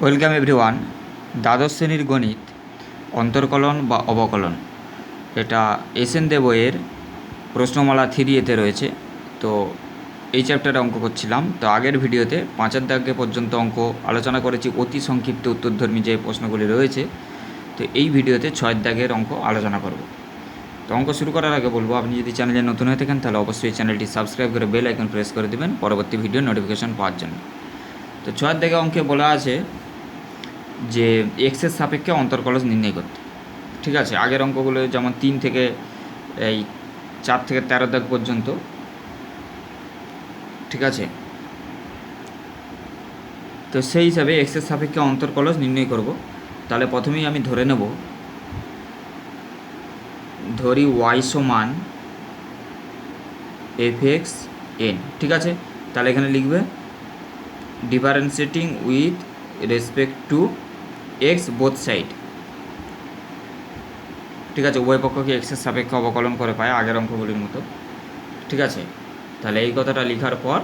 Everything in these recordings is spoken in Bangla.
Welcome everyone. দ্বাদশ শ্রেণীর গণিত অন্তর্কলন বা অবকলন, এটা এসএন দে বইয়ের প্রশ্নমালা 3 রয়েছে। তো এই চ্যাপ্টারে অঙ্ক করছিলাম। তো আগের ভিডিওতে 5 দাগে পর্যন্ত অঙ্ক আলোচনা করেছি, অতি সংক্ষিপ্ত উত্তরধর্মী যে প্রশ্নগুলি রয়েছে। তো এই ভিডিওতে 6 দাগের অঙ্ক আলোচনা করব। তো অঙ্ক শুরু করার আগে বলবো, আপনি যদি চ্যানেলে নতুন হয়ে থাকেন তাহলে অবশ্যই চ্যানেলটি সাবস্ক্রাইব করে বেল আইকন প্রেস করে দেবেন পরবর্তী ভিডিও নোটিফিকেশন পাওয়ার জন্য। তো 6 দাগে অঙ্কে বলা আছে যে এক্সের সাপেক্ষে অন্তর্কলজ নির্ণয় করতে। ঠিক আছে, আগের অঙ্কগুলো যেমন 3 থেকে এই 4 থেকে 13 দাগ পর্যন্ত। ঠিক আছে, তো সেই হিসাবে এক্সের সাপেক্ষে অন্তর্কলজ নির্ণয় করব। তাহলে প্রথমেই আমি ধরি ওয়াই সমান এফ এক্স এন। ঠিক আছে, তাহলে এখানে লিখবে differentiating with respect to x both side. ঠিক আছে, উভয় পক্ষকে এক্সের সাপেক্ষে অবকলন করে পায় আগের অঙ্কগুলির মতো। ঠিক আছে, তাহলে এই কথাটা লেখার পর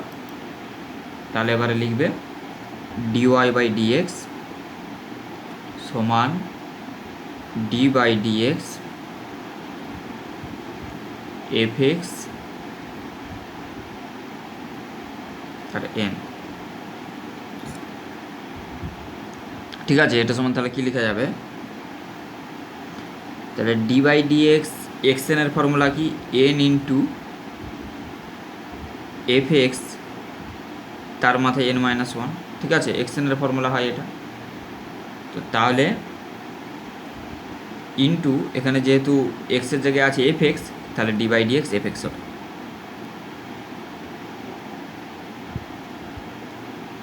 তাহলে এবারে লিখবে ডিওয়াই বাই ডিএক্স সমান d by d x f x আর এন। ঠিক আছে, এটা সমান তাহলে কী লেখা যাবে? তাহলে ডি বাই ডিএক্স এক্স এনের ফর্মুলা কি? এন ইন্টু এফ এক্স তার মাথায় এন মাইনাস ওয়ান। ঠিক আছে, এক্স এনের ফর্মুলা হয় এটা। তো তাহলে ইন্টু এখানে যেহেতু এক্সের জায়গায় আছে এফ এক্স, তাহলে d by d x f x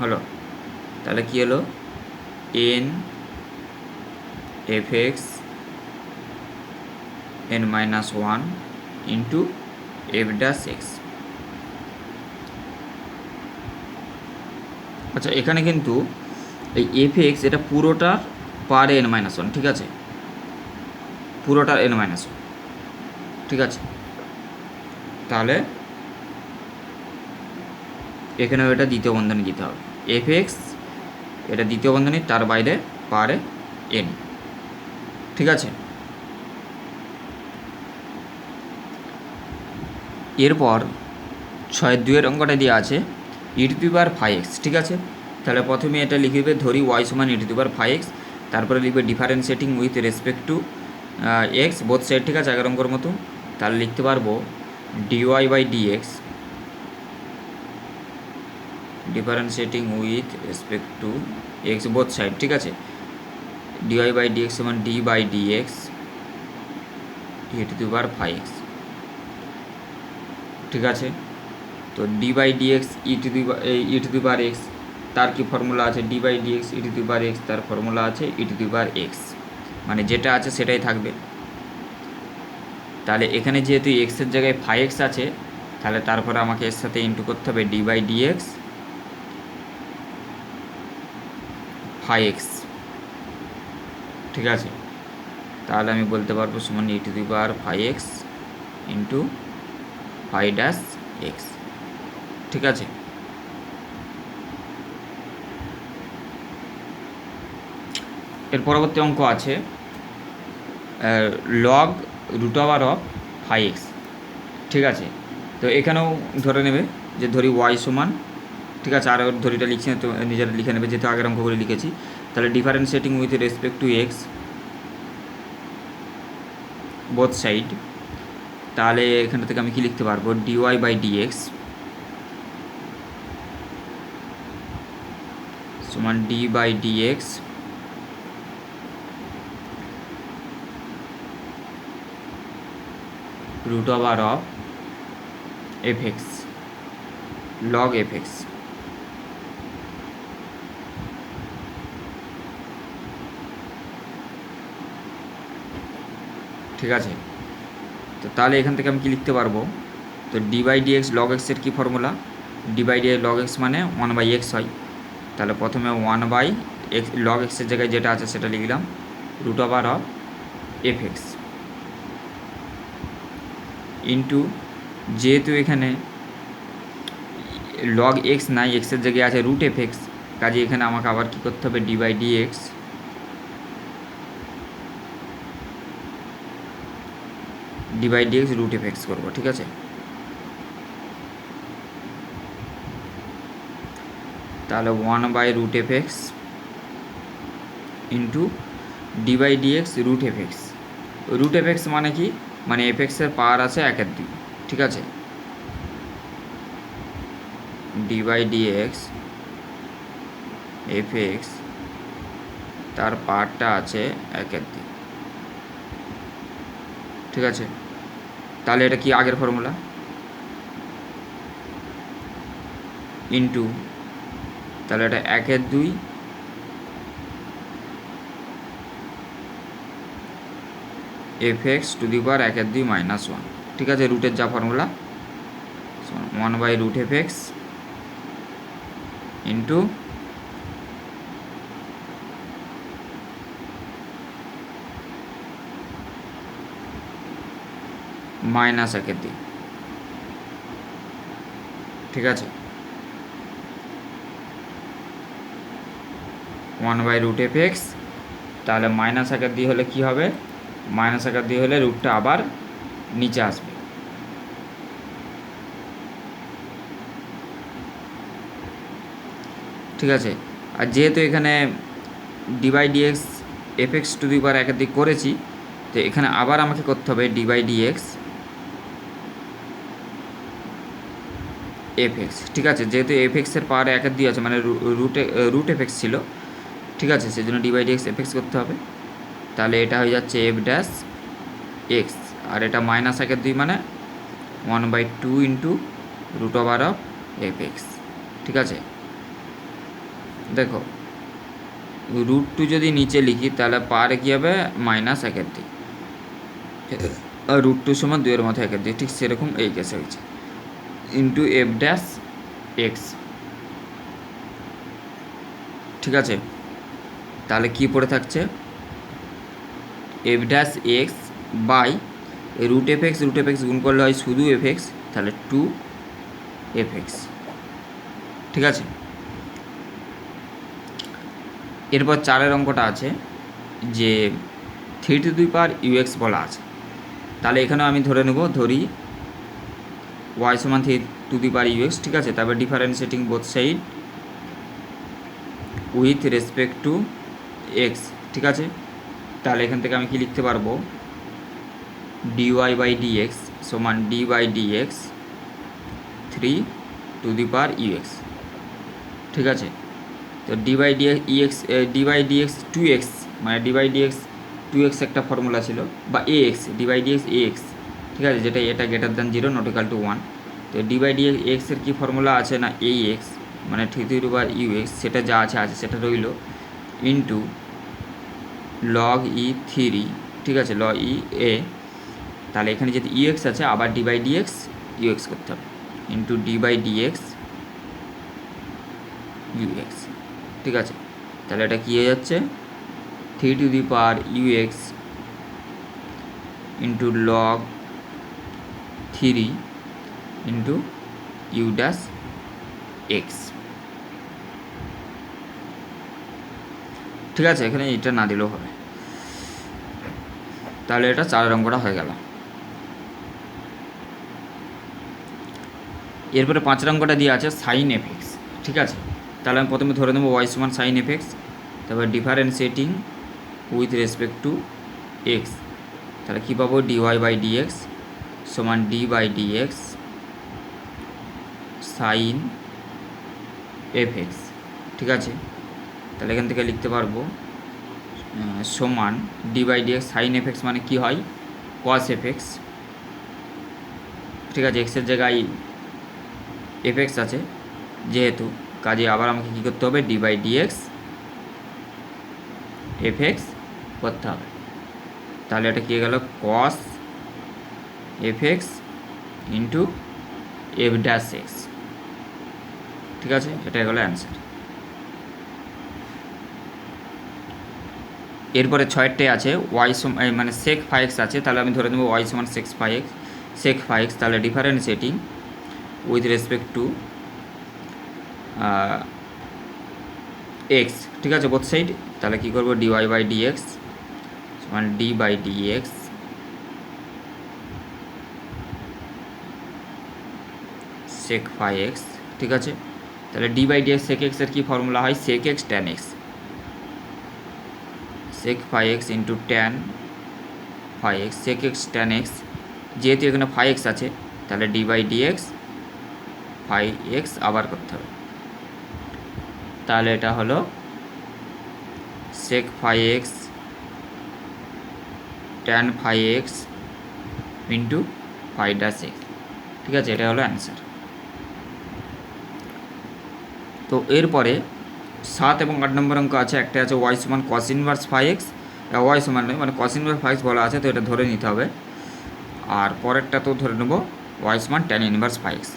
হলো। তাহলে কী হলো? N f x n minus one into f dash x. আচ্ছা, এখানে কিন্তু এই এফ এক্স এটা পুরোটার পার এন মাইনাস ওয়ান। ঠিক আছে, পুরোটার এন মাইনাস ওয়ান। ঠিক আছে, তাহলে এখানেও এটা দ্বিতীয় বন্ধনী দিতে হবে। এফ এক্স এটা দ্বিতীয় বন্ধনী, তার বাইরে পারে এন। ঠিক আছে, এরপর 6-2 অঙ্কটা দেওয়া আছে ই টু দি পাওয়ার 5x। ঠিক আছে, তাহলে প্রথমে এটা লিখবে, ধরি ওয়াই সমান e to the power 5x, তারপরে লিখবে differentiating with respect to x both side. ঠিক আছে, আগের অঙ্কর মতো। তাহলে লিখতে পারবো d y by d x differentiating with respect to x both side. ঠিক আছে, ডিওয়াই বাই ডিএক্স সমান d by d x e to the power 5x। ঠিক আছে, তো d by d x e to the power x, তার কি ফর্মুলা আছে? D by d x e to the power x, তার ফর্মুলা আছে ই টু দি পাওয়ার এক্স, মানে যেটা আছে সেটাই থাকবে। তাহলে এখানে যেহেতু এক্সের জায়গায় 5x আছে, তাহলে তারপরে আমাকে এর সাথে ইন্টু করতে হবে ডি বাই ডিএক্স 5x। ঠিক আছে, তাহলে আমি বলতে পারবো সমান e to the power 5x into 5 x। ঠিক আছে, এর পরবর্তী অঙ্ক আছে log root over of 5x। ঠিক আছে, তো এখানেও ধরে নেবে যে ধরি ওয়াই সমান, ঠিক আছে, আর ধরিটা লিখছি না, তো নিজেরা লিখে নেবে যেহেতু আগের অঙ্কগুলো লিখেছি। তাহলে differentiating with respect to x both side. তাহলে এখান থেকে আমি কি লিখতে পারবো? ডিওয়াই বাই ডিএক্স সমান d by d x root over of f x log f x. ঠিক আছে, তো তাহলে এখান থেকে আমি কি লিখতে পারবো? তো ডি বাই ডিএক্স লগ এক্সের কী formula? D by dx log x মানে 1/x হয়। তাহলে প্রথমে 1/x লগ এক্সের জায়গায় যেটা আছে সেটা লিখলাম, root over of f x into, যেহেতু এখানে লগ এক্স নাই, এক্সের জায়গায় আছে রুট এফ এক্স, কাজে এখানে আমাকে আবার কী করতে হবে, d by d x root f x করবো, ঠিক আছে। তাহলে 1/√f(x) into d by d x root f x. Root f x মানে কি, মানে এফ এক্সের পাওয়ার আছে 1/2, ঠিক আছে। D by d x f x তার পাওয়ারটা আছে 1/2, ঠিক আছে। তাহলে এটা কি আগের ফর্মুলা, ইন্টু তাহলে এটা 1/2 f(x) 1/2 - 1, ঠিক আছে। রুটের যা ফর্মুলা 1/√f(x) ইন্টু -1/2, ঠিক আছে। 1/√f(x) তাহলে -1/2 হলে কি হবে, -1/2 হলে রুটটা আবার নিচে আসবে, ঠিক আছে। আর যেহেতু এখানে D by d x f(x) 1/2 করেছি, তো এখানে আবার আমাকে করতে হবে d by d x f(x), ঠিক আছে। যেহেতু f(x)-এর পাওয়ারে 1/2 আছে, মানে রুট f(x) ছিল, ঠিক আছে, সেই জন্য D by d x f(x) করতে হবে। তাহলে এটা হয়ে যাচ্ছে f'(x) আর এটা -1/2 মানে 1/2 ইন্টু √f(x), ঠিক আছে। দেখো √2 যদি নিচে লিখি তাহলে পারে কী হবে, -1/2, আর √2 সমান 2-এর মাথায় 1/2, ঠিক সেরকম এই কেসে হয়েছে, ইন্টু f'(x), ঠিক আছে। তাহলে কি পড়ে থাকছে, f'(x) বাই √f(x) গুণ করলে হয় শুধু f(x), তাহলে 2f(x), ঠিক আছে। এরপর 4-এর অঙ্কটা আছে যে 3^(ux) বলা আছে। তাহলে এখানেও আমি ধরি y সমান 3^(ux), ঠিক আছে। তারপর differentiating both side with respect to x, ঠিক আছে। তাহলে এখান থেকে আমি কি লিখতে পারবো, dy বাই dx সমান d বাই dx 3^(ux), ঠিক আছে। তো ডি বাই dx 2x, মানে ডি বাই dx 2x একটা ফর্মুলা ছিল, বা ax, d by dx ax, ঠিক আছে, যেটা এটা > 0 নট ইকাল টু 1। তো ডি বাই dx এর কী ফর্মুলা আছে না ax, মানে 3^(ux), সেটা যা আছে সেটা রইল, ইন্টু log e3, ঠিক আছে, log e তাহলে এখানে যদি ux আছে আবার ডি বাই dx ux করতে হবে, into d by dx ux, ঠিক আছে। তাহলে এটা কী হয়ে যাচ্ছে, 3^(ux) ইন্টু log 3 ইন্টু u'(x), ঠিক আছে। এখানে এটা না দিলেও হবে। তাহলে এটা 4 অঙ্কটা হয়ে গেল। এরপরে 5 অঙ্কটা দিয়ে আছে সাইন fx, ঠিক আছে। তাহলে আমি প্রথমে ধরে নেবো y সমান সাইন fx, তারপর differentiating with respect to x, তাহলে কী পাবো, dy বাই dx সমান d by dx sine fx, ঠিক আছে। তাহলে এখান থেকে লিখতে পারবো সমান d by dx sine fx মানে কি হয়, cos fx, ঠিক আছে। এক্সের জায়গায় fx আছে যেহেতু, কাজে আবার আমাকে কী করতে হবে, ডি বাই dx fx করতে হবে। তাহলে এটা কী গেল, cos fx ইন্টু f'(x), ঠিক আছে, এটা গেলো অ্যান্সার। এরপরে 6-তে আছে y মানে sec φx আছে, তাহলে আমি ধরে নেব y সমান sec φx, তাহলে differentiating with respect to x, ঠিক আছে, বোথ সাইড। তাহলে কী করবো, ডিওয়াই বাই ডিএক্স সমান d by d x sec phi x, ঠিক আছে। তাহলে ডি বাই ডিএক্স সেক এক্সের কী ফর্মুলা হয়, sec x tan x, sec phi x into tan phi x, sec x tan x, যেহেতু এখানে ফাই এক্স আছে তাহলে d by dx phi x আবার করতে হবে। তাহলে এটা হলো sec phi x tan phi x into phi dash x, ঠিক আছে, এটা হলো অ্যান্সার। তো এরপরে 7 এবং 8 নম্বর অঙ্ক আছে, একটা আছে ওয়াই সমান cos inverse phi x, y সমান নয় মানে কস ইনভার্স ফাই এক্স বলা আছে, তো এটা ধরে নিতে হবে। আর পরেরটা তো ধরে নেব ওয়াই সমান ট্যান ইনভার্স ফাই এক্স,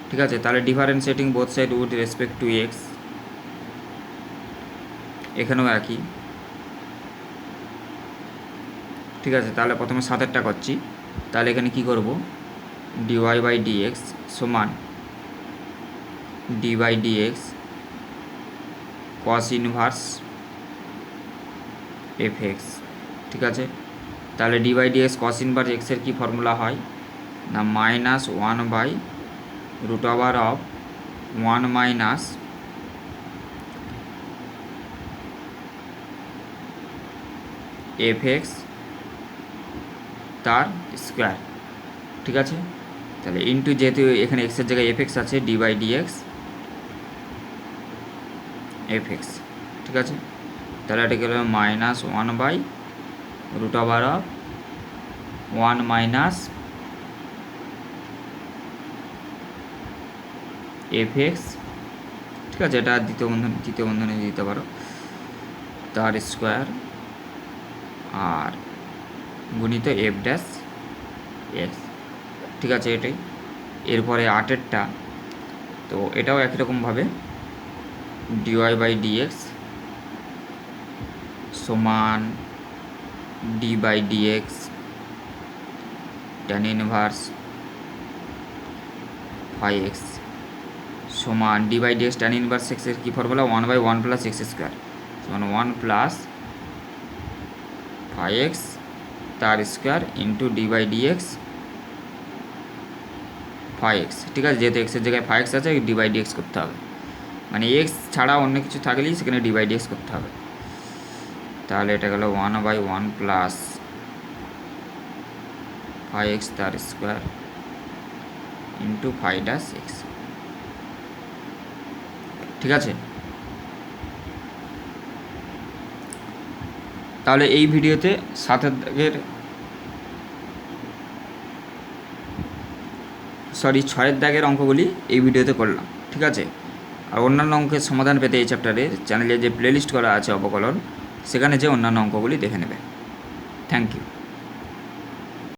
ঠিক আছে। তাহলে differentiating both side with respect to x, এখানেও একই, ঠিক আছে। তাহলে প্রথমে 7-এরটা করছি। তাহলে এখানে কি করব, ডিওয়াই বাই ডিএক্স সমান d by d x cos inverse f x, ঠিক আছে। তাহলে d by d x cos inverse এক্সের কী ফর্মুলা হয় না, -1 by root over of 1 minus f x তার স্কোয়ার, ঠিক আছে। তাহলে ইন্টু, যেহেতু এখানে এক্সের জায়গায় এফ এক্স আছে, d by d x f x, ঠিক আছে। তাহলে এটা গেল -1 by root over of 1 minus f x, ঠিক আছে। এটা তৃতীয় বন্ধনে দিতে পারো, তার স্কোয়ার আর গুণিত এফ ড্যাশ এক্স, ঠিক আছে, এটাই। এরপরে 8-এরটা, তো এটাও একই রকমভাবে ডিওয়াই বাই ডিএক্স সমান d by dx tan inverse phi x সমান d by dx tan inverse এক্সের কী ফর্মুলা, 1/1 প্লাস এক্স স্কোয়ার সমান 1 প্লাস ফাই এক্স তার square into d by dx phi x, ঠিক আছে। যেহেতু এক্সের জায়গায় ফাই এক্স আছে, ডি বাই ডিএক্স করতে হবে, মানে এক্স ছাড়া অন্য কিছু থাকলেই সেখানে ডি বাই ডিএক্স করতে হবে। তাহলে এটা গেল 1/1 প্লাস ফাই এক্স তার square into phi dash x, ঠিক আছে। তাহলে এই ভিডিওতে 7-এর দাগের 6-এর দাগের অঙ্কগুলি এই ভিডিওতে করলাম, ঠিক আছে। আর অন্যান্য অঙ্কের সমাধান পেতে এই চ্যাপ্টারের চ্যানেলে যে প্লেলিস্ট করা আছে অবকলন, সেখানে যে অন্যান্য অঙ্কগুলি দেখে নেবে। Thank you.